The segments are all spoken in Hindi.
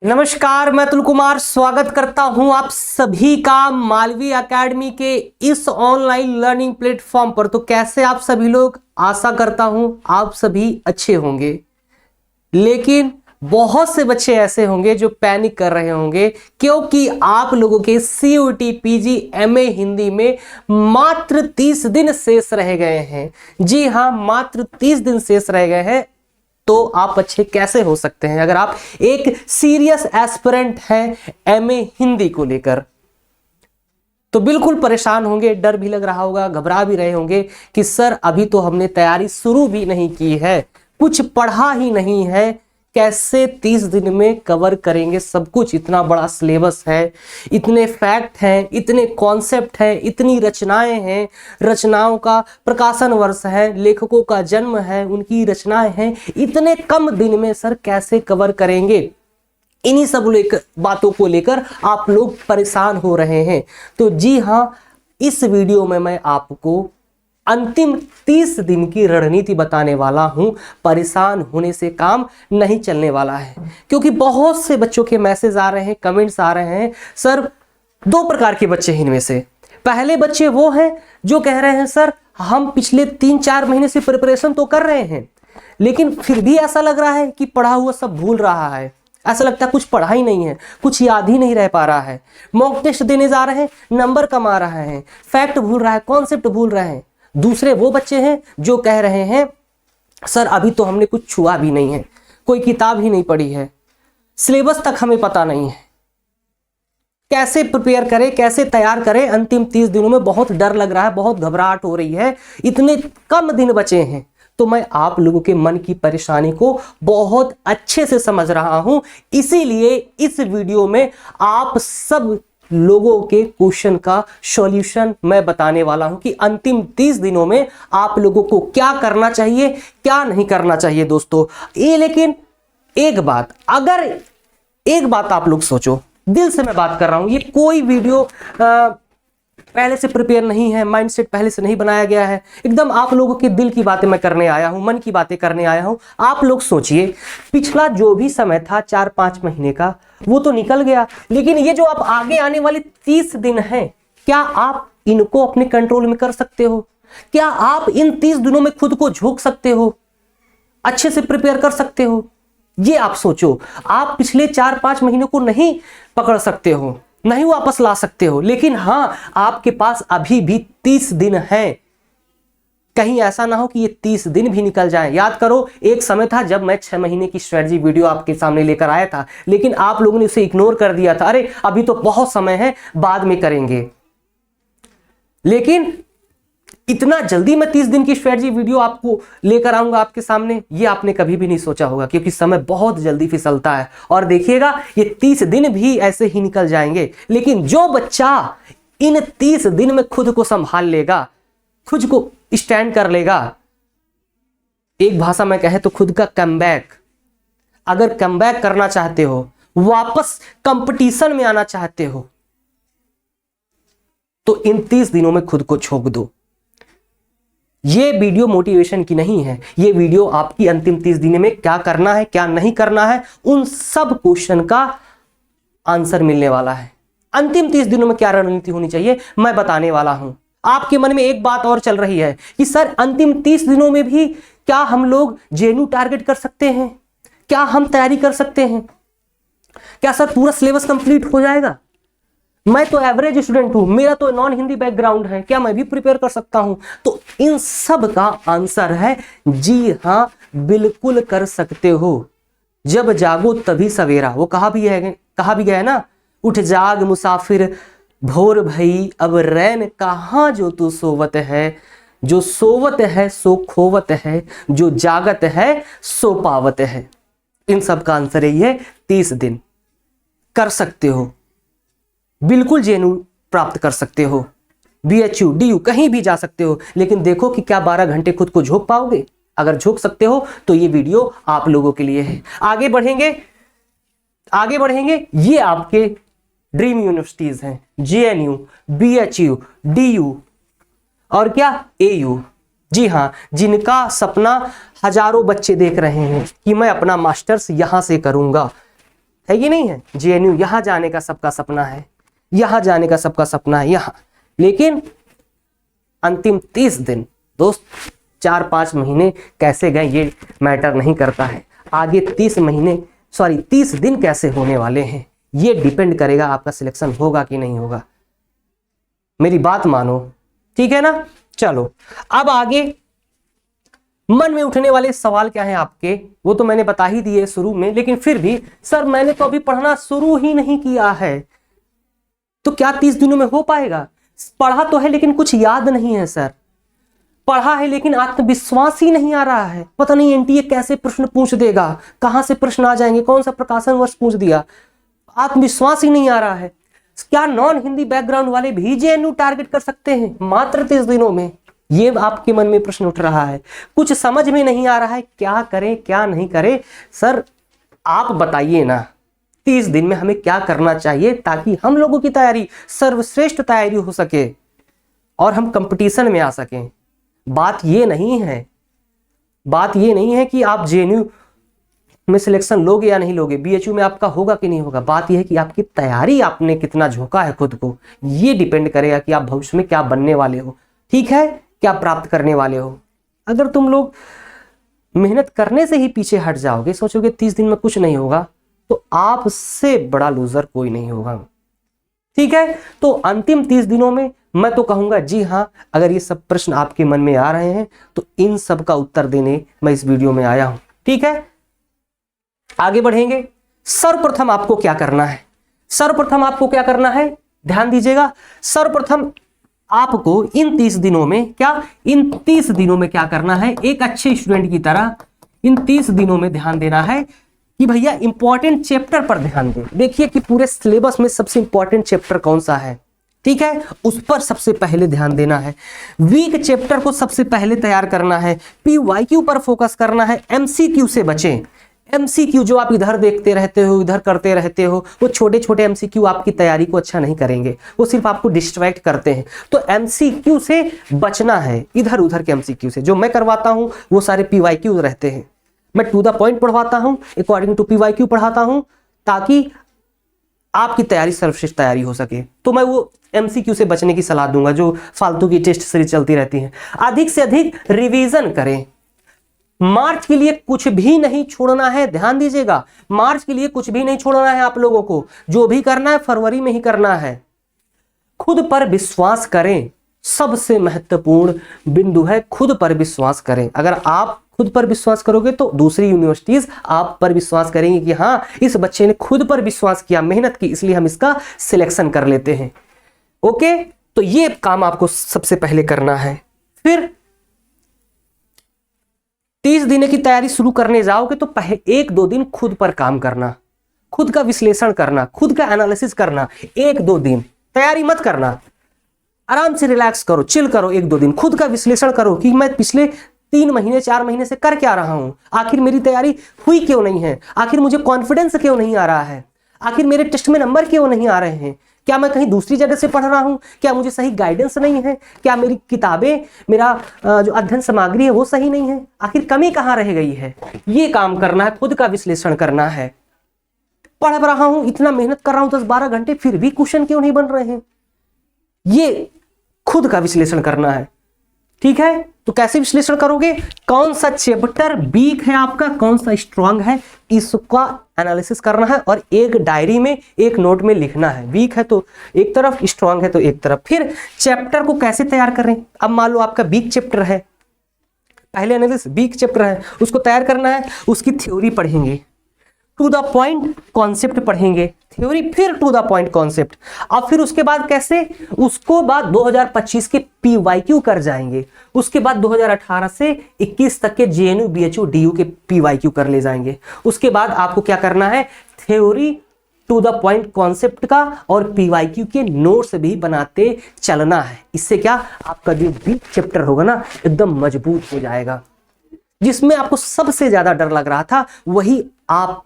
नमस्कार, मैं अतुल कुमार स्वागत करता हूं आप सभी का मालवी एकेडमी के इस ऑनलाइन लर्निंग प्लेटफॉर्म पर। तो कैसे आप सभी लोग, आशा करता हूं आप सभी अच्छे होंगे। लेकिन बहुत से बच्चे ऐसे होंगे जो पैनिक कर रहे होंगे क्योंकि आप लोगों के CUET PG MA हिंदी में मात्र 30 दिन शेष रह गए हैं। जी हां, मात्र 30 दिन शेष रह गए हैं। तो आप अच्छे कैसे हो सकते हैं अगर आप एक सीरियस एस्पिरेंट हैं MA हिंदी को लेकर? तो बिल्कुल परेशान होंगे, डर भी लग रहा होगा, घबरा भी रहे होंगे कि सर अभी तो हमने तैयारी शुरू भी नहीं की है, कुछ पढ़ा ही नहीं है, कैसे 30 दिन में कवर करेंगे सब कुछ? इतना बड़ा सिलेबस है, इतने फैक्ट हैं, इतने कॉन्सेप्ट हैं, इतनी रचनाएं हैं, रचनाओं का प्रकाशन वर्ष है, लेखकों का जन्म है, उनकी रचनाएं हैं, इतने कम दिन में सर कैसे कवर करेंगे? इन्हीं सब बातों को लेकर आप लोग परेशान हो रहे हैं। तो जी हाँ, इस वीडियो में मैं आपको अंतिम 30 दिन की रणनीति बताने वाला हूं। परेशान होने से काम नहीं चलने वाला है, क्योंकि बहुत से बच्चों के मैसेज आ रहे हैं, कमेंट्स आ रहे हैं। सर दो प्रकार के बच्चे हैं इनमें से। पहले बच्चे वो हैं जो कह रहे हैं सर हम पिछले 3-4 महीने से प्रिपरेशन तो कर रहे हैं, लेकिन फिर भी ऐसा लग रहा है कि पढ़ा हुआ सब भूल रहा है, ऐसा लगता है कुछ पढ़ा ही नहीं है, कुछ याद ही नहीं रह पा रहा है। मॉक टेस्ट देने जा रहे हैं, नंबर कम आ रहा है, फैक्ट भूल रहा है, कॉन्सेप्ट भूल रहे हैं। दूसरे वो बच्चे हैं जो कह रहे हैं सर अभी तो हमने कुछ छुआ भी नहीं है, कोई किताब ही नहीं पढ़ी है, सिलेबस तक हमें पता नहीं है, कैसे प्रिपेयर करें, कैसे तैयार करें? अंतिम 30 दिनों में बहुत डर लग रहा है, बहुत घबराहट हो रही है, इतने कम दिन बचे हैं। तो मैं आप लोगों के मन की परेशानी को बहुत अच्छे से समझ रहा हूं, इसीलिए इस वीडियो में आप सब लोगों के क्वेश्चन का सॉल्यूशन मैं बताने वाला हूं कि अंतिम 30 दिनों में आप लोगों को क्या करना चाहिए, क्या नहीं करना चाहिए दोस्तों। ये लेकिन एक बात, अगर एक बात आप लोग सोचो, दिल से मैं बात कर रहा हूं, ये कोई वीडियो पहले से प्रिपेयर नहीं है, माइंडसेट पहले से नहीं बनाया गया है, एकदम आप लोगों के दिल की बातें मैं करने आया हूं, मन की बातें करने आया हूं। आप लोग सोचिए, पिछला जो भी समय था 4-5 महीने का, वो तो निकल गया, लेकिन ये जो आप आगे आने वाले 30 दिन हैं, क्या आप इनको अपने कंट्रोल में कर सकते हो? क्या आप इन 30 दिनों में खुद को झोंक सकते हो, अच्छे से प्रिपेयर कर सकते हो? ये आप सोचो। आप पिछले 4-5 महीनों को नहीं पकड़ सकते हो, नहीं वापस ला सकते हो, लेकिन हां आपके पास अभी भी 30 दिन हैं। कहीं ऐसा ना हो कि ये 30 दिन भी निकल जाए। याद करो, एक समय था जब मैं 6 महीने की स्ट्रेटजी वीडियो आपके सामने लेकर आया था, लेकिन आप लोगों ने उसे इग्नोर कर दिया था, अरे अभी तो बहुत समय है, बाद में करेंगे। लेकिन इतना जल्दी मैं 30 दिन की स्ट्रेटजी वीडियो आपको लेकर आऊंगा आपके सामने, ये आपने कभी भी नहीं सोचा होगा, क्योंकि समय बहुत जल्दी फिसलता है। और देखिएगा ये 30 दिन भी ऐसे ही निकल जाएंगे, लेकिन जो बच्चा इन 30 दिन में खुद को संभाल लेगा, खुद को स्टैंड कर लेगा, एक भाषा में कहे तो खुद का कमबैक, अगर कमबैक करना चाहते हो, वापस कंपटीशन में आना चाहते हो, तो इन 30 दिनों में खुद को झोंक दो। ये वीडियो मोटिवेशन की नहीं है, ये वीडियो आपकी अंतिम 30 दिन में क्या करना है, क्या नहीं करना है, उन सब क्वेश्चन का आंसर मिलने वाला है। अंतिम 30 दिनों में क्या रणनीति होनी चाहिए मैं बताने वाला हूं। आपके मन में एक बात और चल रही है कि सर अंतिम 30 दिनों में भी क्या हम लोग JNU टारगेट कर सकते हैं? क्या हम तैयारी कर सकते हैं? क्या सर पूरा सिलेबस कंप्लीट हो जाएगा? मैं तो एवरेज स्टूडेंट हूं, मेरा तो नॉन हिंदी बैकग्राउंड है, क्या मैं भी प्रिपेयर कर सकता हूं? तो इन सब का आंसर है जी हां, बिल्कुल कर सकते हो। जब जागो तभी सवेरा, वो कहा भी गया है ना, उठ जाग मुसाफिर भोर भई, अब रैन कहां जो तू सोवत है, जो सोवत है सो खोवत है, जो जागत है सो पावत है। इन सब का आंसर यही है, 30 दिन कर सकते हो, बिल्कुल JNU प्राप्त कर सकते हो, BHU DU कहीं भी जा सकते हो। लेकिन देखो कि क्या 12 घंटे खुद को झोंक पाओगे? अगर झोंक सकते हो तो ये वीडियो आप लोगों के लिए है। आगे बढ़ेंगे, ये आपके ड्रीम यूनिवर्सिटीज हैं, JNU, BHU, DU और क्या AU। जी हाँ, जिनका सपना हजारों बच्चे देख रहे हैं कि मैं अपना मास्टर्स यहां से करूंगा, है कि नहीं है? जेएनयू यहां जाने का सबका सपना है, यहां जाने का सबका सपना है, यहां। लेकिन अंतिम 30 दिन दोस्त, 4-5 महीने कैसे गए ये मैटर नहीं करता है, आगे 30 दिन कैसे होने वाले हैं ये डिपेंड करेगा आपका सिलेक्शन होगा कि नहीं होगा। मेरी बात मानो, ठीक है ना? चलो अब आगे मन में उठने वाले सवाल क्या है आपके, वो तो मैंने बता ही दिए शुरू में, लेकिन फिर भी सर मैंने तो अभी पढ़ना शुरू ही नहीं किया है, तो क्या 30 दिनों में हो पाएगा? पढ़ा तो है लेकिन कुछ याद नहीं है सर, पढ़ा है लेकिन आत्मविश्वास ही नहीं आ रहा है, पता नहीं एनटीए कैसे प्रश्न पूछ देगा, कहां से प्रश्न आ जाएंगे, कौन सा प्रकाशन वर्ष पूछ दिया, आत्मविश्वास ही नहीं आ रहा है। क्या नॉन हिंदी बैकग्राउंड वाले भी जेएनयू टारगेट कर सकते हैं मात्र 30 दिनों में? ये आपके मन में प्रश्न उठ रहा है, कुछ समझ में नहीं आ रहा है, क्या करें क्या नहीं करें? सर आप बताइए ना, 30 दिन में हमें क्या करना चाहिए ताकि हम लोगों की तैयारी सर्वश्रेष्ठ तैयारी हो सके और हम कंपटीशन में आ सकें। बात ये नहीं है कि आप जेएनयू में सिलेक्शन लोगे या नहीं लोगे, बीएचयू में आपका होगा कि नहीं होगा। बात यह है कि आपकी तैयारी, आपने कितना झोंका है खुद को, ये डिपेंड करेगा कि आप भविष्य में क्या बनने वाले हो, ठीक है, क्या प्राप्त करने वाले हो। अगर तुम लोग मेहनत करने से ही पीछे हट जाओगे, सोचोगे 30 दिन में कुछ नहीं होगा, तो आपसे बड़ा लूजर कोई नहीं होगा, ठीक है। तो अंतिम 30 दिनों में मैं तो कहूंगा जी हाँ, अगर ये सब प्रश्न आपके मन में आ रहे हैं तो इन सब का उत्तर देने मैं इस वीडियो में आया हूं, ठीक है। आगे बढ़ेंगे। सर्वप्रथम आपको क्या करना है, ध्यान दीजिएगा। सर्वप्रथम आपको इन 30 दिनों में क्या करना है, एक अच्छे स्टूडेंट की तरह इन 30 दिनों में ध्यान देना है कि भैया इंपॉर्टेंट चैप्टर पर ध्यान दें। देखिए कि पूरे सिलेबस में सबसे इंपॉर्टेंट चैप्टर कौन सा है, ठीक है, उस पर सबसे पहले ध्यान देना है। वीक चैप्टर को सबसे पहले तैयार करना है, पीवाईक्यू पर फोकस करना है, एमसीक्यू से बचें। एमसीक्यू जो आप इधर देखते रहते हो, इधर करते रहते हो, वो छोटे छोटे एमसीक्यू आपकी तैयारी को अच्छा नहीं करेंगे, वो सिर्फ आपको डिस्ट्रैक्ट करते हैं। तो एमसीक्यू से बचना है, इधर उधर के एमसीक्यू से। जो मैं करवाता हूं वो सारे पीवाईक्यू रहते हैं, मैं टू द पॉइंट पढ़वाता हूं, अकॉर्डिंग टू पीवाईक्यू पढ़ाता हूं, ताकि आपकी तैयारी सर्वश्रेष्ठ तैयारी हो सके। तो मैं वो एमसीक्यू से बचने की सलाह दूंगा जो फालतू की टेस्ट सीरीज चलती रहती है। अधिक से अधिक रिवीजन करें। मार्च के लिए कुछ भी नहीं छोड़ना है, ध्यान दीजिएगा, मार्च के लिए कुछ भी नहीं छोड़ना है आप लोगों को, जो भी करना है फरवरी में ही करना है। खुद पर विश्वास करें, सबसे महत्वपूर्ण बिंदु है खुद पर विश्वास करें। अगर आप खुद पर विश्वास करोगे तो दूसरी यूनिवर्सिटीज आप पर विश्वास करेंगी कि हाँ इस बच्चे ने खुद पर विश्वास किया, मेहनत की, इसलिए हम इसका सिलेक्शन कर लेते हैं। ओके, तो ये काम आपको सबसे पहले करना है। फिर 30 दिन की तैयारी शुरू करने जाओगे तो पहले 1-2 दिन खुद पर काम करना, खुद का विश्लेषण करना, खुद का एनालिसिस करना। 1-2 दिन तैयारी मत करना, आराम से रिलैक्स करो, चिल करो। 1-2 दिन खुद का विश्लेषण करो कि मैं पिछले 3 महीने 4 महीने से कर क्या रहा हूं, आखिर मेरी तैयारी हुई क्यों नहीं है, आखिर मुझे कॉन्फिडेंस क्यों नहीं आ रहा है, आखिर मेरे टेस्ट में नंबर क्यों नहीं आ रहे हैं, क्या मैं कहीं दूसरी जगह से पढ़ रहा हूं, क्या मुझे सही गाइडेंस नहीं है, क्या मेरी किताबें, मेरा जो अध्ययन सामग्री है वो सही नहीं है, आखिर कमी कहां रह गई है। ये काम करना है, खुद का विश्लेषण करना है। पढ़ रहा हूं, इतना मेहनत कर रहा हूं 10-12 घंटे, फिर भी क्वेश्चन क्यों नहीं बन रहे हैं, ये खुद का विश्लेषण करना है, ठीक है। तो कैसे विश्लेषण करोगे, कौन सा चैप्टर वीक है आपका, कौन सा स्ट्रांग है, इसका एनालिसिस करना है और एक डायरी में, एक नोट में लिखना है। वीक है तो एक तरफ, स्ट्रांग है तो एक तरफ। फिर चैप्टर को कैसे तैयार करें, अब मान लो आपका वीक चैप्टर है, पहले एनालिसिस वीक चैप्टर है, उसको तैयार करना है, उसकी थ्योरी पढ़ेंगे, टू द पॉइंट कॉन्सेप्ट पढ़ेंगे, थ्योरी फिर टू द पॉइंट कॉन्सेप्ट। अब फिर उसके बाद कैसे, उसको बाद 2025 के पीवाईक्यू कर जाएंगे, उसके बाद 2018 से 21 तक के जेएनयू बीएचयू डीयू के पीवाईक्यू कर ले जाएंगे। उसके बाद आपको क्या करना है, theory to the point concept का और पीवाईक्यू के नोट्स भी बनाते चलना है। इससे क्या आपका जो वीक चैप्टर होगा ना एकदम मजबूत हो जाएगा। जिसमें आपको सबसे ज्यादा डर लग रहा था वही आप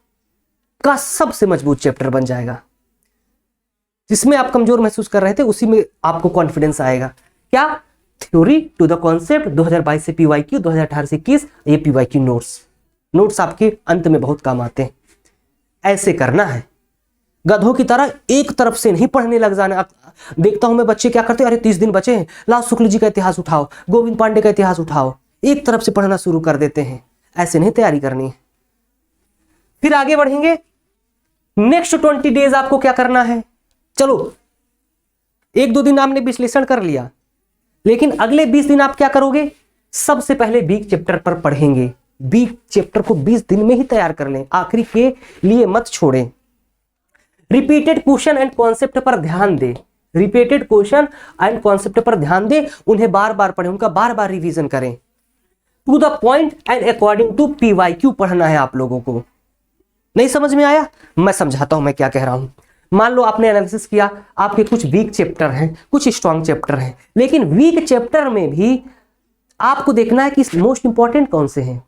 का सबसे मजबूत चैप्टर बन जाएगा। जिसमें आप कमजोर महसूस कर रहे थे उसी में आपको कॉन्फिडेंस आएगा। क्या, थ्योरी टू द कॉन्सेप्ट 2022 से पीवाईक्यू, 2018 से 21 ये पीवाईक्यू नोट्स आपके अंत में बहुत काम आते हैं। ऐसे करना है, गधों की तरह एक तरफ से नहीं पढ़ने लग जाना। देखता हूं मैं बच्चे क्या करते हैं, अरे 30 दिन बचे हैं, लाओ शुक्ल जी का इतिहास उठाओ, गोविंद पांडे का इतिहास उठाओ, एक तरफ से पढ़ना शुरू कर देते हैं। ऐसे नहीं तैयारी करनी है। फिर आगे बढ़ेंगे। नेक्स्ट 20 डेज आपको क्या करना है, चलो 1-2 दिन आपने विश्लेषण कर लिया, लेकिन अगले 20 दिन आप क्या करोगे, सबसे पहले वीक चैप्टर पर पढ़ेंगे। वीक चैप्टर को 20 दिन में ही तैयार कर लें, आखिरी के लिए मत छोड़ें। रिपीटेड क्वेश्चन एंड कॉन्सेप्ट पर ध्यान दें, रिपीटेड क्वेश्चन एंड कॉन्सेप्ट पर ध्यान दें, उन्हें बार बार पढ़ें, उनका बार बार रिवीजन करें। To the point and according to PYQ पढ़ना है आप लोगों को। नहीं समझ में आया, मैं समझाता हूं मैं क्या कह रहा हूं। मान लो आपने एनालिसिस किया, आपके कुछ वीक चैप्टर हैं, कुछ स्ट्रॉन्ग चैप्टर हैं, लेकिन वीक चैप्टर में भी आपको देखना है कि मोस्ट इंपॉर्टेंट कौन से हैं,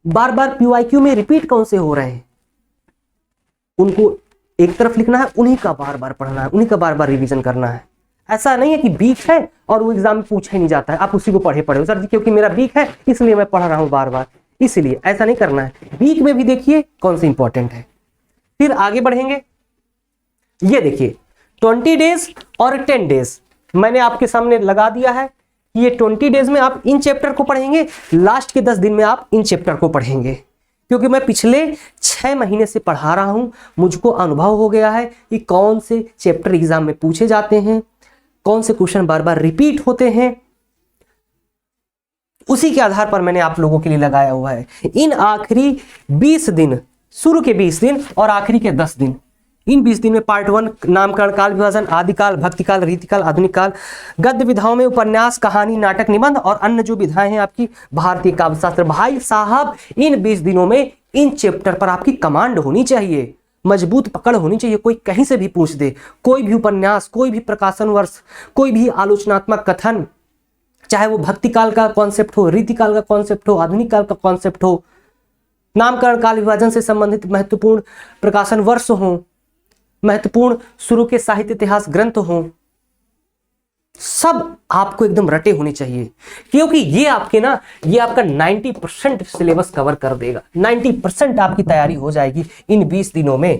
बार बार PYQ में रिपीट कौन से हो रहे हैं, उनको एक तरफ लिखना है, उन्हीं का बार बार पढ़ना है, उन्हीं का बार बार रिवीजन करना है। ऐसा नहीं है कि वीक है और वो एग्जाम में पूछा ही नहीं जाता है, आप उसी को पढ़े सर जी क्योंकि मेरा वीक है इसलिए मैं पढ़ रहा हूं बार बार, इसलिए ऐसा नहीं करना है। वीक में भी देखिए कौन से इंपॉर्टेंट है। फिर आगे बढ़ेंगे। ये देखिए 20 डेज और 10 डेज मैंने आपके सामने लगा दिया है। ये 20 डेज में आप इन चैप्टर को पढ़ेंगे, लास्ट के 10 दिन में आप इन चैप्टर को पढ़ेंगे, क्योंकि मैं पिछले 6 महीने से पढ़ा रहा हूं, मुझको अनुभव हो गया है कि कौन से चैप्टर एग्जाम में पूछे जाते हैं, कौन से क्वेश्चन बार बार रिपीट होते हैं, उसी के आधार पर मैंने आप लोगों के लिए लगाया हुआ है। इन आखिरी 20 दिन, शुरू के 20 दिन और आखिरी के 10 दिन, इन 20 दिन में पार्ट 1 नामकरण, काल विभाजन, आदिकाल, भक्तिकाल, रीतिकाल, आधुनिक काल, गद्य विधाओं में उपन्यास, कहानी, नाटक, निबंध और अन्य जो विधाएं हैं आपकी भारतीय काव्य शास्त्र। भाई साहब इन 20 दिनों में इन चैप्टर पर आपकी कमांड होनी चाहिए, मजबूत पकड़ होनी चाहिए। कोई कहीं से भी पूछ दे, कोई भी उपन्यास, कोई भी प्रकाशन वर्ष, कोई भी आलोचनात्मक कथन, चाहे वो भक्ति काल का कॉन्सेप्ट हो, रीतिकाल का कॉन्सेप्ट हो, आधुनिक काल का कॉन्सेप्ट हो, नामकरण, काल विभाजन से संबंधित महत्वपूर्ण प्रकाशन वर्ष हो, महत्वपूर्ण शुरू के साहित्य इतिहास ग्रंथ हो, सब आपको एकदम रटे होने चाहिए, क्योंकि ये आपके ना, ये आपका 90% सिलेबस कवर कर देगा। 90% आपकी तैयारी हो जाएगी इन 20 दिनों में,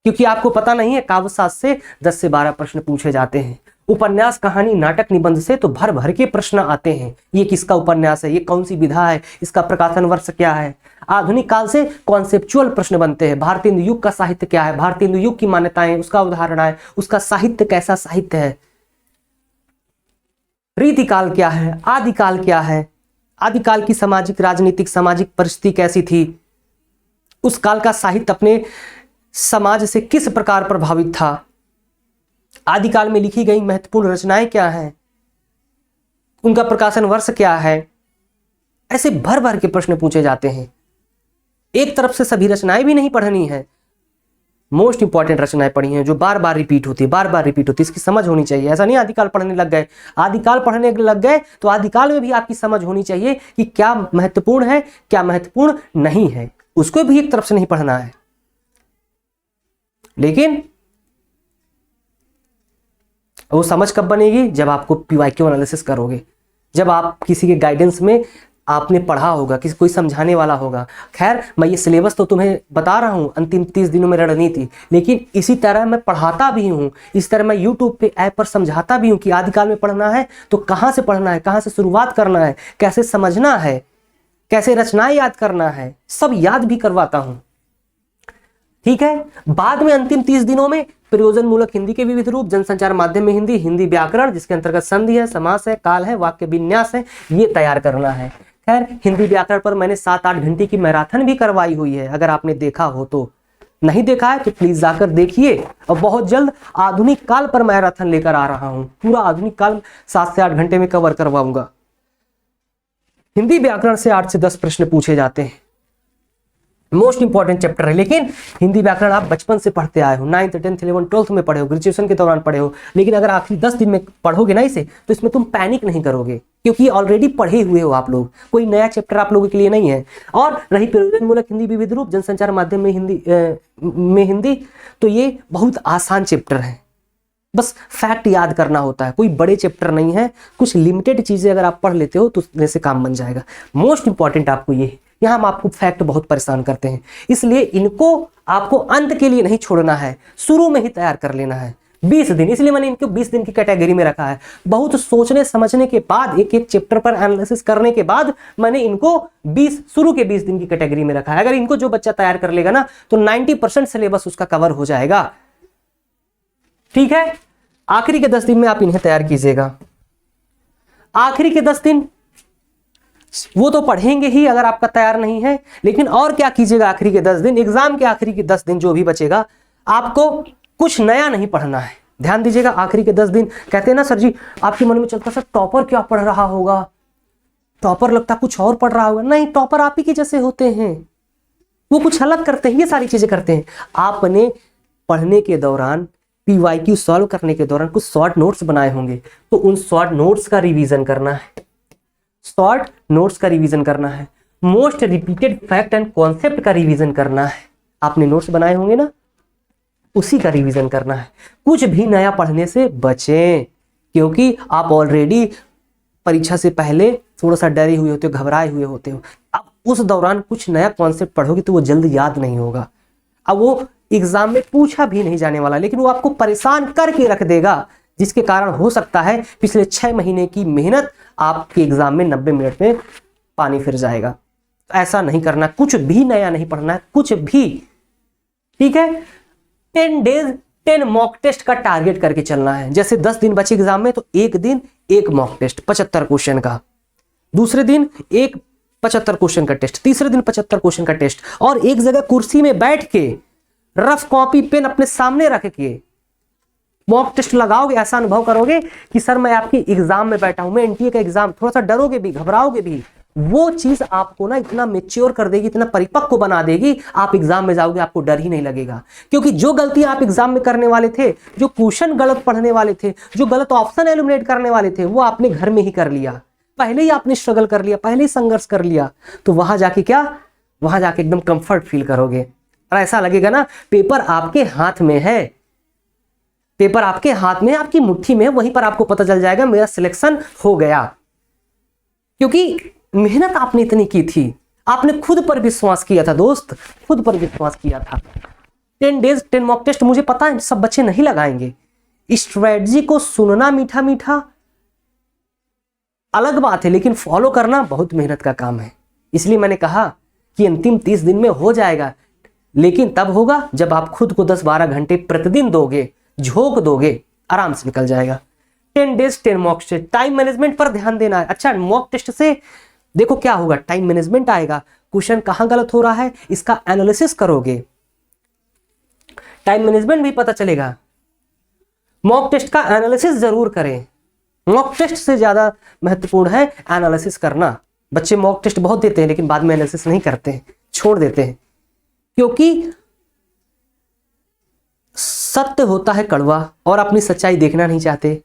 क्योंकि आपको पता नहीं है काव्य शास्त्र से 10 से 12 प्रश्न पूछे जाते हैं, उपन्यास, कहानी, नाटक, निबंध से तो भर भर के प्रश्न आते हैं। ये किसका उपन्यास है, ये कौन सी विधा है, इसका प्रकाशन वर्ष क्या है। आधुनिक काल से कॉन्सेप्चुअल प्रश्न बनते हैं, भारतीय हिंदू युग का साहित्य क्या है, भारतीय हिंदू युग की मान्यताएं, उसका उदाहरण है, उसका साहित्य कैसा साहित्य है। रीतिकाल क्या है, आदिकाल क्या है, आदिकाल की सामाजिक, राजनीतिक, सामाजिक परिस्थिति कैसी थी, उस काल का साहित्य अपने समाज से किस प्रकार प्रभावित था, आदिकाल में लिखी गई महत्वपूर्ण रचनाएं क्या हैं, उनका प्रकाशन वर्ष क्या है। ऐसे भर भर के प्रश्न पूछे जाते हैं। एक तरफ से सभी रचनाएं भी नहीं पढ़नी है, मोस्ट इंपॉर्टेंट रचनाएं पढ़ी हैं जो बार बार रिपीट होती है, बार बार रिपीट होती है, इसकी समझ होनी चाहिए। ऐसा नहीं आदिकाल पढ़ने लग गए, आदिकाल पढ़ने लग गए तो आदिकाल में भी आपकी समझ होनी चाहिए कि क्या महत्वपूर्ण है, क्या महत्वपूर्ण नहीं है, उसको भी एक तरफ से नहीं पढ़ना है। लेकिन वो समझ कब बनेगी, जब आपको PYQ एनालिसिस करोगे, जब आप किसी के गाइडेंस में आपने पढ़ा होगा, किसी कोई समझाने वाला होगा। खैर मैं ये सिलेबस तो तुम्हें बता रहा हूँ, अंतिम 30 दिनों में रणनीति, लेकिन इसी तरह मैं पढ़ाता भी हूँ, इस तरह मैं YouTube पे ऐप पर समझाता भी हूँ कि आदिकाल में पढ़ना है तो कहाँ से पढ़ना है, कहाँ से शुरुआत करना है, कैसे समझना है, कैसे रचनाएं याद करना है, सब याद भी करवाता हूँ। ठीक है, बाद में अंतिम 30 दिनों में प्रयोजन मूलक हिंदी के विविध रूप, जनसंचार माध्यम में हिंदी, हिंदी व्याकरण जिसके अंतर्गत संधि है, समास है, काल है, वाक्य विन्यास है, ये तैयार करना है। खैर हिंदी व्याकरण पर मैंने 7-8 घंटे की मैराथन भी करवाई हुई है, अगर आपने देखा हो तो। नहीं देखा है तो प्लीज जाकर देखिए। और बहुत जल्द आधुनिक काल पर मैराथन लेकर आ रहा हूं, पूरा आधुनिक काल 7 से 8 घंटे में कवर करवाऊंगा। हिंदी व्याकरण से 8 से 10 प्रश्न पूछे जाते हैं, मोस्ट इंपॉर्टेंट चैप्टर है। लेकिन हिंदी व्याकरण आप बचपन से पढ़ते आए हो, 9th 10th 11th 12th में पढ़े हो, ग्रेजुएशन के दौरान पढ़े हो, लेकिन अगर आखिरी 10 दिन में पढ़ोगे ना इसे, तो इसमें तुम पैनिक नहीं करोगे, क्योंकि ऑलरेडी पढ़े हुए हो आप लोग, कोई नया चैप्टर आप लोगों के लिए नहीं है। और रही प्रयोजन मूलक हिंदी विविध रूप, जनसंचार माध्यम में हिंदी, तो ये बहुत आसान चैप्टर है, बस फैक्ट याद करना होता है, कोई बड़े चैप्टर नहीं है, कुछ लिमिटेड चीजें अगर आप पढ़ लेते हो तो उसमें से काम बन जाएगा। मोस्ट इंपॉर्टेंट आपको ये है, यहाँ हम आपको फैक्ट बहुत परेशान करते हैं, इसलिए इनको आपको अंत के लिए नहीं छोड़ना है, शुरू में ही तैयार कर लेना है। 20 दिन, इसलिए मैंने इनको 20 दिन की कैटेगरी में रखा है। बहुत सोचने समझने के बाद, एक एक चैप्टर पर एनालिसिस करने के बाद मैंने इनको 20 शुरू के 20 दिन की कैटेगरी में रखा है। अगर इनको जो बच्चा तैयार कर लेगा ना तो 90% सिलेबस उसका कवर हो जाएगा। ठीक है, आखिरी के 10 दिन में आप इन्हें तैयार कीजिएगा। आखिरी के 10 दिन वो तो पढ़ेंगे ही अगर आपका तैयार नहीं है, लेकिन और क्या कीजिएगा आखिरी के 10 दिन, एग्जाम के आखिरी के 10 दिन जो भी बचेगा, आपको कुछ नया नहीं पढ़ना है। ध्यान दीजिएगा, आखिरी के 10 दिन कहते हैं ना सर जी, आपके मन में चलता सर टॉपर क्या पढ़ रहा होगा, टॉपर लगता कुछ और पढ़ रहा होगा। नहीं, टॉपर आप ही के जैसे होते हैं, वो कुछ अलग करते हैं, ये सारी चीजें करते हैं। आपने पढ़ने के दौरान, PYQ सॉल्व करने के दौरान कुछ शॉर्ट नोट्स बनाए होंगे, तो उन शॉर्ट नोट्स का रिवीजन करना है। शॉर्ट नोट्स का रिवीजन करना है। Most repeated fact and concept का रिवीजन करना है। आपने नोट्स बनाए होंगे ना, उसी का रिवीजन करना है। कुछ भी नया पढ़ने से बचें, क्योंकि आप ऑलरेडी परीक्षा से पहले थोड़ा सा डरे हुए होते हो, घबराए हुए होते हो। अब उस दौरान कुछ नया कॉन्सेप्ट पढ़ोगे तो वो जल्द याद नहीं होगा। अब वो एग्जाम में पूछा भी नहीं जाने वाला, लेकिन वो आपको परेशान करके रख देगा, जिसके कारण हो सकता है पिछले 6 महीने की मेहनत आपके एग्जाम में 90 मिनट में पानी फिर जाएगा। तो ऐसा नहीं करना, कुछ भी नया नहीं पढ़ना है, कुछ भी। ठीक है, 10 डेज 10 मॉक टेस्ट का टारगेट करके चलना है। जैसे 10 दिन बचे एग्जाम में, तो एक दिन एक मॉक टेस्ट 75 क्वेश्चन का, दूसरे दिन एक 75 क्वेश्चन का टेस्ट, तीसरे दिन 75 क्वेश्चन का टेस्ट, और एक जगह कुर्सी में बैठ के रफ कॉपी पेन अपने सामने रख के मॉक टेस्ट लगाओगे। ऐसा अनुभव करोगे कि सर मैं आपकी एग्जाम में बैठा हूं, मैं NTA का एग्जाम, थोड़ा सा डरोगे भी, घबराओगे भी। वो चीज आपको ना इतना मेच्योर कर देगी, इतना परिपक्व बना देगी, आप एग्जाम में जाओगे आपको डर ही नहीं लगेगा। क्योंकि जो गलतियां आप एग्जाम में करने वाले थे, जो क्वेश्चन गलत पढ़ने वाले थे, जो गलत ऑप्शन एलिमिनेट करने वाले थे, वो आपने घर में ही कर लिया, पहले ही आपने स्ट्रगल कर लिया, पहले ही संघर्ष कर लिया। तो वहां जाके क्या, वहां जाके एकदम कंफर्ट फील करोगे और ऐसा लगेगा ना पेपर आपके हाथ में है, पेपर आपके हाथ में, आपकी मुट्ठी में है। वहीं पर आपको पता चल जाएगा मेरा सिलेक्शन हो गया, क्योंकि मेहनत आपने इतनी की थी, आपने खुद पर विश्वास किया था दोस्त, खुद पर विश्वास किया था। 10 डेज 10 मॉक टेस्ट, मुझे पता है सब बच्चे नहीं लगाएंगे। स्ट्रेटजी को सुनना मीठा मीठा अलग बात है, लेकिन फॉलो करना बहुत मेहनत का काम है। इसलिए मैंने कहा कि अंतिम 30 दिन में हो जाएगा, लेकिन तब होगा जब आप खुद को 10-12 घंटे प्रतिदिन दोगे, झोंक दोगे, आराम से निकल जाएगा। 10 days 10 mock test, time management पर ध्यान देना है। अच्छा, मॉक टेस्ट से देखो क्या होगा, टाइम मैनेजमेंट आएगा, क्वेश्चन कहां गलत हो रहा है इसका एनालिसिस करोगे, टाइम मैनेजमेंट भी पता चलेगा। मॉक टेस्ट का एनालिसिस जरूर करें, मॉक टेस्ट से ज्यादा महत्वपूर्ण है एनालिसिस करना। बच्चे मॉक टेस्ट बहुत देते हैं लेकिन बाद में एनालिसिस नहीं करते हैं, छोड़ देते हैं, क्योंकि सत्य होता है कड़वा और अपनी सच्चाई देखना नहीं चाहते।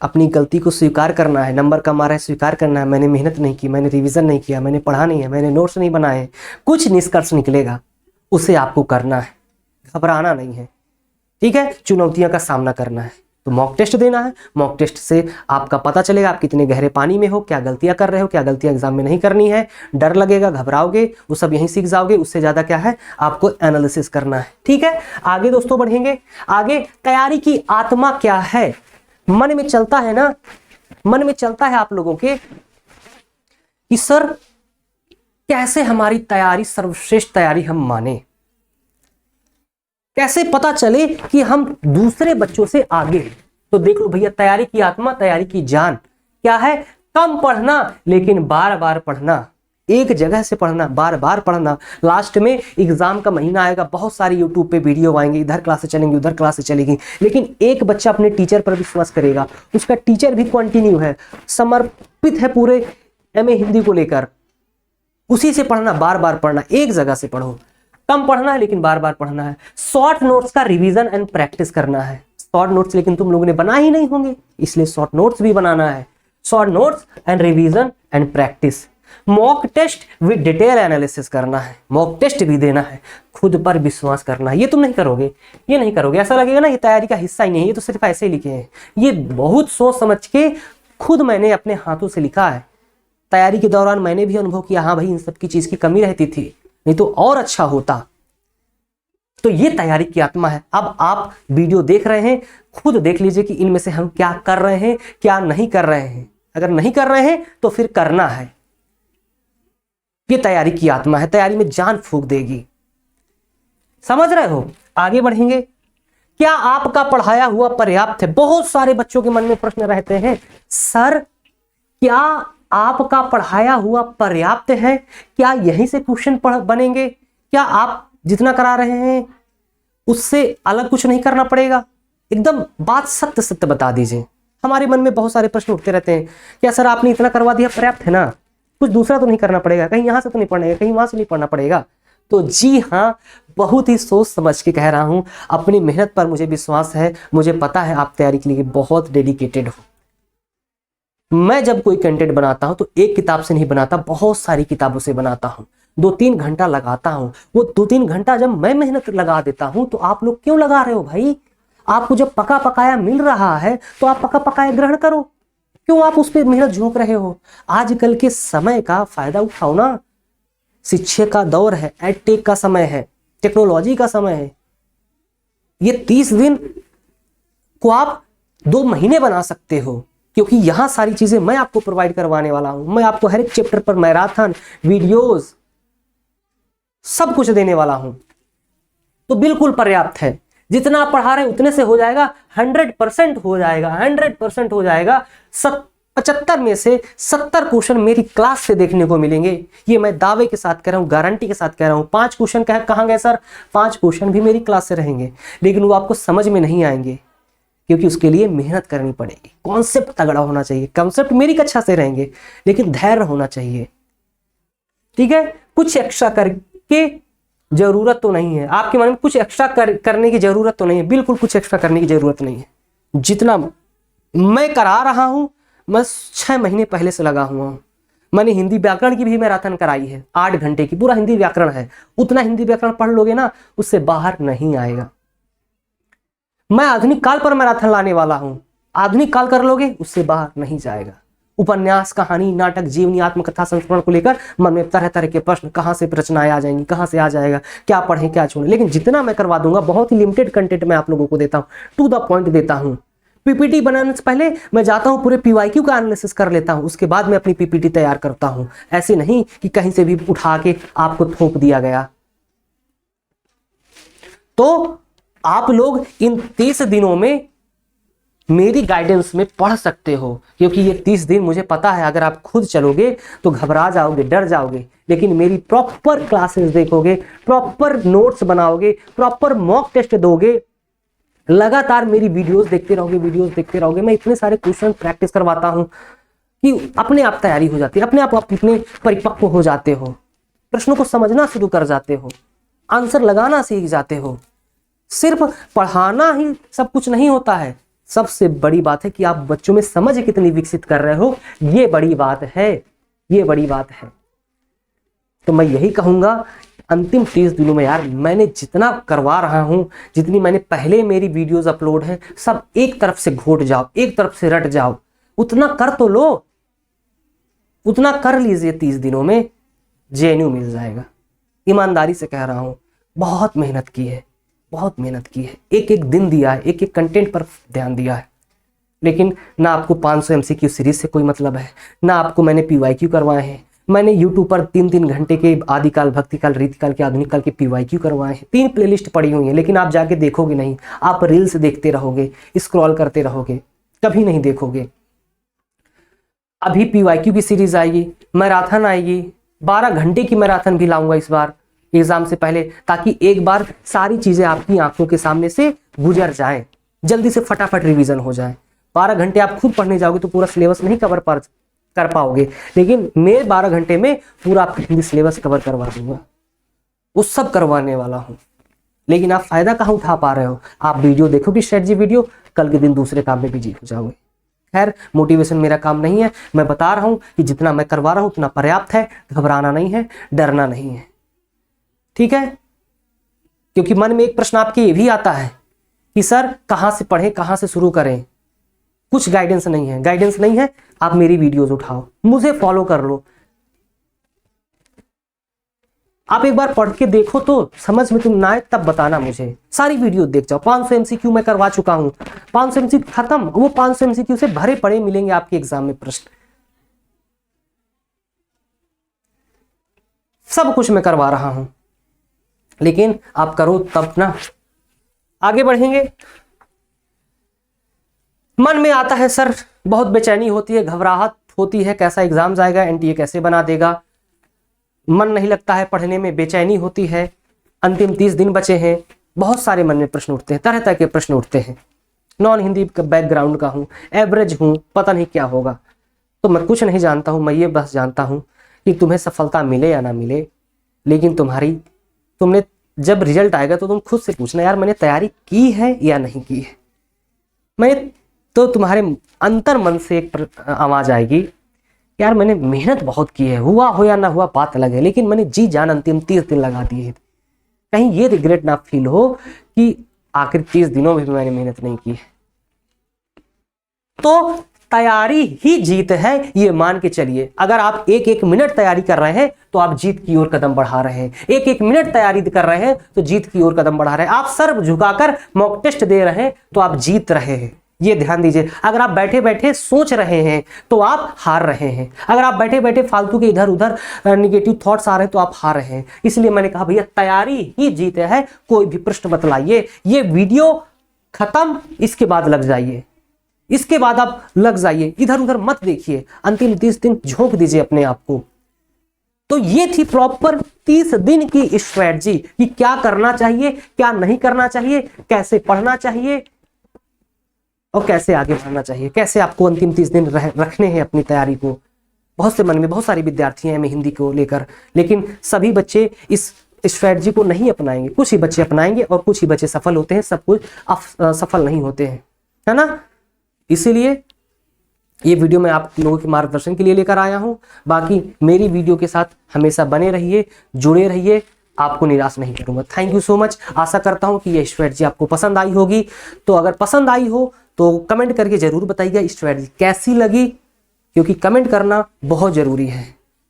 अपनी गलती को स्वीकार करना है, नंबर कम आ रहा है स्वीकार करना है, मैंने मेहनत नहीं की, मैंने रिवीजन नहीं किया, मैंने पढ़ा नहीं है, मैंने नोट्स नहीं बनाए, कुछ निष्कर्ष निकलेगा, उसे आपको करना है, घबराना नहीं है। ठीक है, चुनौतियों का सामना करना है, तो मॉक टेस्ट देना है। मॉक टेस्ट से आपका पता चलेगा आप कितने गहरे पानी में हो, क्या गलतियां कर रहे हो, क्या गलतियां एग्जाम में नहीं करनी है, डर लगेगा, घबराओगे, वो सब यहीं सीख जाओगे। उससे ज्यादा क्या है, आपको एनालिसिस करना है। ठीक है, आगे दोस्तों बढ़ेंगे। आगे तैयारी की आत्मा क्या है, मन में चलता है ना, मन में चलता है आप लोगों के कि सर कैसे हमारी तैयारी सर्वश्रेष्ठ तैयारी हम माने, कैसे पता चले कि हम दूसरे बच्चों से आगे हैं। तो देख लो भैया, तैयारी की आत्मा, तैयारी की जान क्या है, कम पढ़ना लेकिन बार बार पढ़ना, एक जगह से पढ़ना, बार बार पढ़ना। लास्ट में एग्जाम का महीना आएगा, बहुत सारी यूट्यूब पे वीडियो आएंगे, इधर क्लासें चलेंगी, उधर क्लासें चलेगी, लेकिन एक बच्चा अपने टीचर पर विश्वास करेगा, उसका टीचर भी कंटिन्यू है, समर्पित है पूरे MA हिंदी को लेकर, उसी से पढ़ना, बार बार पढ़ना, एक जगह से पढ़ो, कम पढ़ना है लेकिन बार बार पढ़ना है। शॉर्ट नोट्स का रिवीजन एंड प्रैक्टिस करना है। शॉर्ट नोट्स लेकिन तुम लोगों ने बना ही नहीं होंगे, इसलिए शॉर्ट नोट्स भी बनाना है। Short notes and revision and practice. Mock test with detail analysis करना है, मॉक टेस्ट भी देना है, खुद पर विश्वास करना है। ये तुम नहीं करोगे, ये नहीं करोगे, ऐसा लगेगा ना ये तैयारी का हिस्सा ही नहीं है, ये तो सिर्फ ऐसे ही लिखे हैं। ये बहुत सोच समझ के खुद मैंने अपने हाथों से लिखा है। तैयारी के दौरान मैंने भी अनुभव किया, हाँ भाई इन सब की चीज की कमी रहती थी, नहीं तो और अच्छा होता, तो ये तैयारी की आत्मा है। अब आप वीडियो देख रहे हैं, खुद देख लीजिए कि इनमें से हम क्या कर रहे हैं, क्या नहीं कर रहे हैं। अगर नहीं कर रहे हैं तो फिर करना है। ये तैयारी की आत्मा है, तैयारी में जान फूंक देगी। समझ रहे हो? आगे बढ़ेंगे। क्या आपका पढ़ाया हुआ पर्याप्त है? बहुत सारे बच्चों के मन में प्रश्न रहते हैं, सर क्या आपका पढ़ाया हुआ पर्याप्त है? क्या यहीं से क्वेश्चन बनेंगे? क्या आप जितना करा रहे हैं उससे अलग कुछ नहीं करना पड़ेगा? एकदम बात सत्य सत्य बता दीजिए। हमारे मन में बहुत सारे प्रश्न उठते रहते हैं, क्या सर आपने इतना करवा दिया पर्याप्त है ना, कुछ दूसरा तो नहीं करना पड़ेगा, कहीं यहां से तो नहीं पढ़ना, कहीं वहां से नहीं पढ़ना पड़ेगा? तो जी हाँ, बहुत ही सोच समझ के कह रहा हूं। अपनी मेहनत पर मुझे विश्वास है, मुझे पता है आप तैयारी के लिए बहुत डेडिकेटेड हो। मैं जब कोई कंटेंट बनाता हूं तो एक किताब से नहीं बनाता, बहुत सारी किताबों से बनाता हूं। 2-3 घंटा लगाता हूं। वो 2-3 घंटा जब मैं मेहनत लगा देता हूं तो आप लोग क्यों लगा रहे हो भाई? आपको जब पका पकाया मिल रहा है तो आप पका पकाया ग्रहण करो। क्यों आप उस पर मेहनत झोंक रहे हो? आजकल के समय का फायदा उठाओ ना। शिक्षा का दौर है, एडटेक का समय है, टेक्नोलॉजी का समय है। ये 30 दिन को आप 2 महीने बना सकते हो, क्योंकि यहां सारी चीजें मैं आपको प्रोवाइड करवाने वाला हूं। मैं आपको हर एक चैप्टर पर मैराथन वीडियोस सब कुछ देने वाला हूं। तो बिल्कुल पर्याप्त है। जितना आप पढ़ा रहे हैं उतने से हो जाएगा, 100% हो जाएगा, 100% हो जाएगा। 75 में से 70 क्वेश्चन मेरी क्लास से देखने को मिलेंगे। ये मैं दावे के साथ कह रहा हूं, गारंटी के साथ कह रहा हूं। 5 क्वेश्चन कहां गए सर? 5 क्वेश्चन भी मेरी क्लास से रहेंगे, लेकिन वो आपको समझ में नहीं आएंगे, क्योंकि उसके लिए मेहनत करनी पड़ेगी। कॉन्सेप्ट तगड़ा होना चाहिए। कॉन्सेप्ट मेरी कक्षा से रहेंगे, लेकिन धैर्य होना चाहिए। ठीक है? कुछ एक्स्ट्रा करके जरूरत तो नहीं है, आपके मन में कुछ एक्स्ट्रा करने की जरूरत तो नहीं है, बिल्कुल कुछ एक्स्ट्रा करने की जरूरत नहीं है। जितना मैं करा रहा हूं, मैं 6 महीने पहले से लगा हुआ हूं। मैंने हिंदी व्याकरण की भी मैराथन कराई है, 8 घंटे की, पूरा हिंदी व्याकरण है। उतना हिंदी व्याकरण पढ़ लोगे ना, उससे बाहर नहीं आएगा। मैं आधुनिक काल पर मैराथन लाने वाला हूं। आधुनिक काल कर लोगे, उससे बाहर नहीं जाएगा। उपन्यास, कहानी, नाटक, जीवनी, आत्मकथा, संस्मरण को लेकर मन में तरह तरह के प्रश्न, कहां से रचनाएं आ जाएंगी, कहां से आ जाएगा, क्या पढ़ें क्या छोड़ें। लेकिन जितना मैं करवा दूंगा, बहुत ही लिमिटेड कंटेंट मैं आप लोगों को देता हूं, टू द पॉइंट देता हूं। पीपीटी बनाने से पहले मैं जाता हूं, पूरे पीवाईक्यू का एनालिसिस कर लेता हूं, उसके बाद मैं अपनी पीपीटी तैयार करता हूं। ऐसे नहीं कि कहीं से भी उठा के आपको थोप दिया गया। तो आप लोग इन 30 दिनों में मेरी गाइडेंस में पढ़ सकते हो, क्योंकि ये 30 दिन मुझे पता है अगर आप खुद चलोगे तो घबरा जाओगे, डर जाओगे। लेकिन मेरी प्रॉपर क्लासेस देखोगे, प्रॉपर नोट्स बनाओगे, प्रॉपर मॉक टेस्ट दोगे, लगातार मेरी वीडियोस देखते रहोगे, मैं इतने सारे क्वेश्चन प्रैक्टिस करवाता हूं कि अपने आप तैयारी हो जाती है, अपने आप इतने परिपक्व हो जाते हो, प्रश्नों को समझना शुरू कर जाते हो, आंसर लगाना सीख जाते हो। सिर्फ पढ़ाना ही सब कुछ नहीं होता है। सबसे बड़ी बात है कि आप बच्चों में समझ कितनी विकसित कर रहे हो, ये बड़ी बात है, ये बड़ी बात है। तो मैं यही कहूंगा, अंतिम 30 दिनों में यार मैंने जितना करवा रहा हूं, जितनी मैंने पहले मेरी वीडियोस अपलोड है, सब एक तरफ से घोट जाओ, एक तरफ से रट जाओ, उतना कर तो लो, उतना कर लीजिए। 30 दिनों में जेएनयू मिल जाएगा। ईमानदारी से कह रहा हूं, बहुत मेहनत की है, बहुत मेहनत की है, एक एक दिन दिया है, एक एक कंटेंट पर ध्यान दिया है। लेकिन ना आपको 500 MCQ सीरीज से कोई मतलब है, ना आपको मैंने PYQ करवाए हैं। मैंने YouTube पर 3-3 घंटे के आदिकाल, भक्तिकाल, रीतिकाल के, आधुनिक काल के PYQ करवाए हैं। 3 प्लेलिस्ट पड़ी हुई हैं, लेकिन आप जाके देखोगे नहीं। आप रील्स देखते रहोगे, स्क्रॉल करते रहोगे, कभी नहीं देखोगे। अभी PYQ की सीरीज आएगी, मैराथन आएगी, 12 घंटे की मैराथन भी लाऊंगा इस बार एग्जाम से पहले, ताकि एक बार सारी चीजें आपकी आंखों के सामने से गुजर जाएं, जल्दी से फटाफट रिवीजन हो जाए। 12 घंटे आप खुद पढ़ने जाओगे तो पूरा सिलेबस नहीं कवर कर पाओगे, लेकिन मैं 12 घंटे में पूरा आपका हिंदी सिलेबस कवर करवा दूंगा, वो सब करवाने वाला हूं। लेकिन आप फायदा कहाँ उठा पा रहे हो? आप वीडियो देखोगे, स्ट्रेटजी वीडियो, कल के दिन दूसरे काम में बिजी हो जाओगे। खैर, मोटिवेशन मेरा काम नहीं है, मैं बता रहा हूं कि जितना मैं करवा रहा हूं उतना पर्याप्त है। घबराना नहीं है, डरना नहीं है, ठीक है? क्योंकि मन में एक प्रश्न आपके ये भी आता है कि सर कहां से पढ़ें, कहां से शुरू करें? कुछ गाइडेंस नहीं है। गाइडेंस नहीं है, आप मेरी वीडियोस उठाओ, मुझे फॉलो कर लो। आप एक बार पढ़ के देखो तो समझ में तुम ना आए तब बताना मुझे। सारी वीडियो देख जाओ, 500 MCQ मैं करवा चुका हूं, 500 MCQ खत्म, वो 500 MCQ से भरे पड़े मिलेंगे आपके एग्जाम में प्रश्न, सब कुछ मैं करवा रहा हूं। लेकिन आप करो तब ना। आगे बढ़ेंगे। मन में आता है सर, बहुत बेचैनी होती है, घबराहट होती है, कैसा एग्जाम जाएगा, NTA कैसे बना देगा, मन नहीं लगता है पढ़ने में, बेचैनी होती है, अंतिम 30 दिन बचे हैं, बहुत सारे मन में प्रश्न उठते हैं, तरह तरह के प्रश्न उठते हैं। नॉन हिंदी बैकग्राउंड का हूँ, एवरेज हूँ, पता नहीं क्या होगा। तो मैं कुछ नहीं जानता हूँ, मैं ये बस जानता हूँ कि तुम्हें सफलता मिले या ना मिले, लेकिन तुमने जब रिजल्ट आएगा तो तुम खुद से पूछना, यार मैंने तैयारी की है या नहीं की है। मैंने तो तुम्हारे अंतर मन से एक आवाज आएगी, यार मैंने मेहनत बहुत की है, हुआ हो या ना हुआ बात अलग है, लेकिन मैंने जी जान अंतिम 30 दिन लगा दिए हैं। कहीं ये रिग्रेट ना फील हो कि आखिर 30 दिनों में भी मैंने मेहनत नहीं की है। तो तैयारी ही जीत है, ये मान के चलिए। अगर आप एक एक मिनट तैयारी कर रहे हैं तो आप जीत की ओर कदम बढ़ा रहे हैं, एक एक मिनट तैयारी कर रहे हैं तो जीत की ओर कदम बढ़ा रहे हैं। आप सर झुकाकर मॉक टेस्ट दे रहे हैं तो आप जीत रहे हैं, ये ध्यान दीजिए। अगर आप बैठे बैठे सोच रहे हैं तो आप हार रहे हैं, अगर आप बैठे बैठे फालतू के इधर उधर निगेटिव थॉट्स आ रहे हैं तो आप हार रहे हैं। इसलिए मैंने कहा भैया तैयारी ही जीत है, कोई भी प्रश्न बतलाइए, ये वीडियो खत्म, इसके बाद लग जाइए, इसके बाद आप लग जाइए, इधर उधर मत देखिए, अंतिम 30 दिन झोंक दीजिए अपने आप को। तो ये थी प्रॉपर 30 दिन की स्ट्रेटजी कि क्या करना चाहिए, क्या नहीं करना चाहिए, कैसे पढ़ना चाहिए और कैसे आगे बढ़ना चाहिए, कैसे आपको अंतिम 30 दिन रखने हैं अपनी तैयारी को। बहुत से मन में, बहुत सारे विद्यार्थी हैं हिंदी को लेकर, लेकिन सभी बच्चे इस स्ट्रेटजी को नहीं अपनाएंगे। कुछ ही बच्चे अपनाएंगे और कुछ ही बच्चे सफल होते हैं, सब कुछ सफल नहीं होते हैं, है ना। इसीलिए ये वीडियो मैं आप लोगों के मार्गदर्शन के लिए लेकर आया हूं। बाकी मेरी वीडियो के साथ हमेशा बने रहिए, जुड़े रहिए, आपको निराश नहीं करूंगा। Thank you so much. आशा करता हूं कि ये स्ट्रेटजी आपको पसंद आई होगी। तो अगर पसंद आई हो तो कमेंट करके जरूर बताइएगा स्ट्रेटजी कैसी लगी, क्योंकि कमेंट करना बहुत जरूरी है।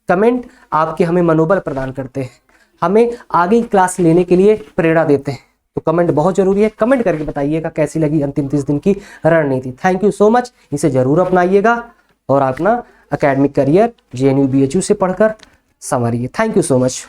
कमेंट आपके हमें मनोबल प्रदान करते हैं, हमें आगे क्लास लेने के लिए प्रेरणा देते हैं। तो कमेंट बहुत जरूरी है, कमेंट करके बताइएगा कैसी लगी अंतिम 30 दिन की रणनीति। Thank you so much. इसे जरूर अपनाइएगा और अपना एकेडमिक करियर JNU BHU से पढ़कर संवारिए। Thank you so much.